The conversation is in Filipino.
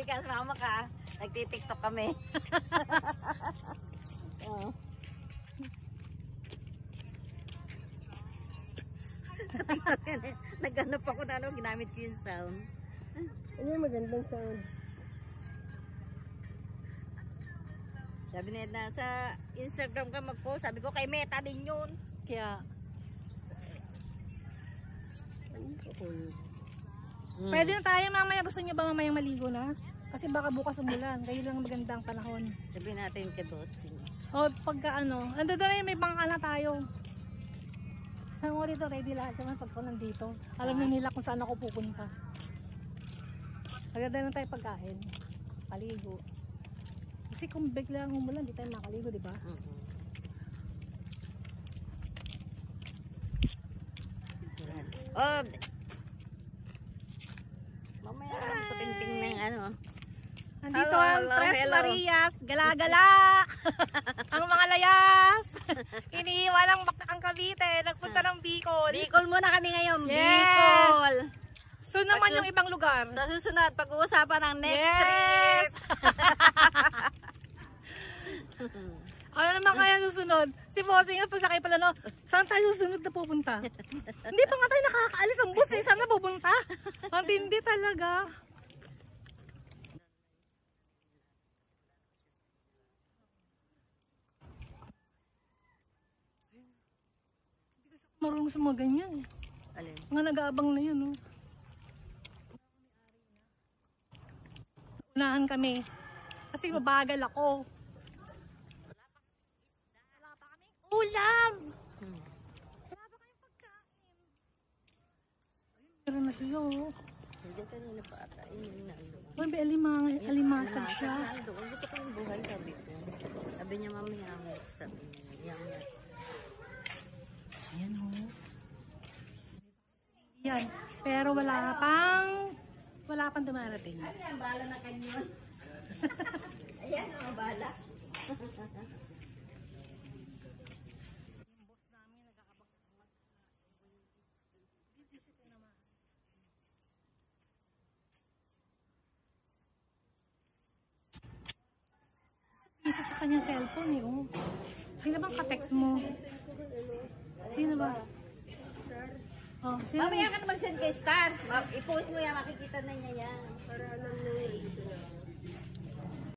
Halika, sumama ka. Nagtitiktok kami. Oh. Sa TikTok yan eh. Naghanap ako na ano, ginamit ko yung sound. Ano yung magandang sound? Sabi na Edna, sa Instagram ka mag-post. Sabi ko, kay Meta din yun. Kaya, Pwede na tayo mamaya. Gusto niyo ba mamayang maligo na? Kasi baka bukas umulan. Kayo lang magandang panahon. Sabi natin kay boss. O pagka ano, ando na yung may bangka na tayo. Ang mo rito, ready lahat naman pag nandito. Alam na nila kung saan ako pupunta. Maganda na tayo pagkain. Paligo. Kasi kung biglang umulan, di tayo makaligo, di ba? Oh, mamaya lang patinting ng ano. Nandito Hello, ang hello, Tres hello. Marias, gala-gala! Ang mga layas! Iniiwan ang Cavite, nagpunta ng Bicol. Bicol muna kami ngayon. Yes! Bicol. So naman yung ibang lugar. Sa susunod, pag-uusapan ng next Yes! trip. Ano naman kaya susunod? Si Bossing at pasakay pala no, saan tayo susunod na pupunta? Hindi pa nga tayo nakakaalis ang bus eh, saan na pupunta? Ang tindi talaga. Marunong sa mga ganyan eh. Alin? Mga nag-aabang na yun, no? Unahan kami. Kasi mabagal ako. Wala pa kaming ulam! Wala pa kayong pagkain. Meron na siya, oh. Hindi kanina pa ata. Uy, may alimasag siya. Doon gusto ko yung buhay, sabi ko. Sabi niya mamaya ako. Sabi niya. Ayan, oh. Yan. Pero wala pang dumarating. Ayan, bala na kanyon. Ayan, ang bala. Isa sa kanyang cellphone eh, oh. Sino bang ka-text mo? Sino ba? Oh, sino? Mamaya ka na mag-send kay Star. I-post mo yan, makikita na niya yan. Para alam na yun.